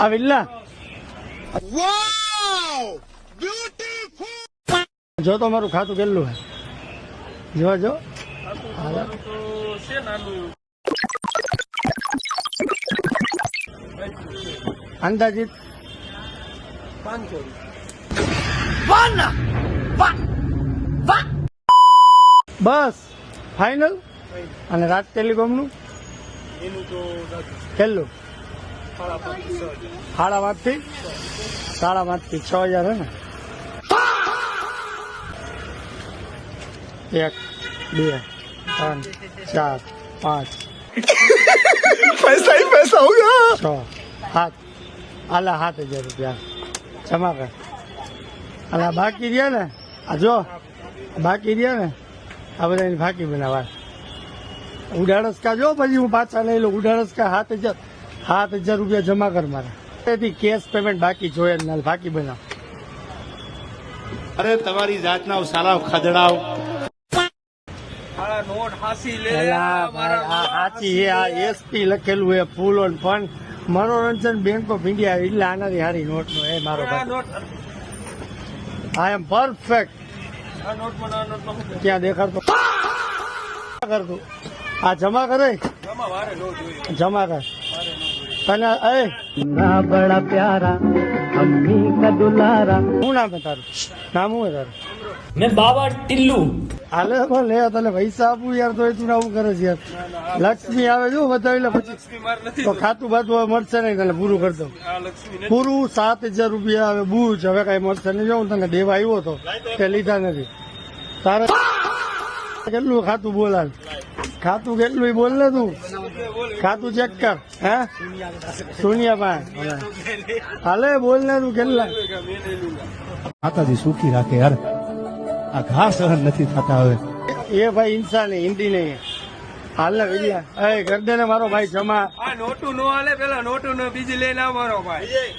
આ વિલ્લા જો તો મારું ખાતું કેટલું હે જો જો અંદાજિત 500 બસ ફાઈનલ. અને રાજ ટેલિકોમ નું કેટલું? 5.5 થી 6,000 હે ને? 1 2 3 4 5 पैसा ही पैसा होगा. 6 7 આલા 7,000 રૂપિયા જમા કર. અને આ બાકી રહ્યા ને, આ જો બાકી રહ્યા ને, આ બધા ફાંકી બનાવવા ઉડાડસ કા જો પછી હું પાછા લઈ લઉં. ઉડાડસ કા 7,000 રૂપિયા જમા કર મારા. તેથી કેશ પેમેન્ટ બાકી જોઈએ ને ફાંકી બનાવ. અરે તમારી જાતના સાલા ખદડાવ. સાચી હે. આ એસપી લખેલું હે ફૂલ ઓન ફંડ મનોરંજન બેંક ઓફ ઇન્ડિયા. એટલે આનાથી હારી નોટ નો હે મારો ભાઈ. આઈ એમ પરફેક્ટ. ક્યાં દેખાડતો કરતું? આ જમા કરે જમા કર તને. ના બડા પ્યારા અમ્મી કા દુલારા. શું નામ હે તારું? નામ શું હે તારું? मैं बाबा टिल्लू. હાલે લે તને પૈસા આપું યાર તો તું આવું કરે છે યાર. લક્ષ્મી આવે જો બતાવી લે પછી તો ખાતું બાતું હવે મળશે નહીં તને. પૂરું કરી દઉં પૂરું. 7,000 રૂપિયા આવે બૂચ. હવે કઈ મળશે નહીં. જો હું તને દેવા આવ્યો હતો તે લીધા નથી. તારે કેટલું ખાતું બોલાલ? ખાતું કેટલું બોલ ને તું. ખાતું ચેક કર. હે સોનિયા હાલે બોલ ને તું કેટલા. માતાજી સુખી રાખે યાર. આ ઘા સહન નથી થતા હવે. એ ભાઈ ઇન્સાન હિન્દી નહીં. હાલ ને વિડિયા એ કર દે ને મારો ભાઈ જમા. નોટું નો હાલે. પેલા નોટું નો બીજી લઈને આવ મારો ભાઈ.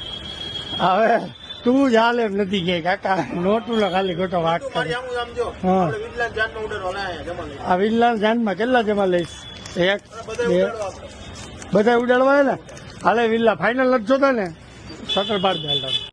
હવે તું જ હાલ એમ નથી કે કાકા નોટું નો ખાલી ખોટો વાત કરે. હા આ વિલ્લાન જાનમાં કેટલા જમા લઈશ? 1 2 બધા ઉડાડવા ને. હાલે વિલ્લા ફાઈનલ નથી જોતા ને. 17 12 હાલ.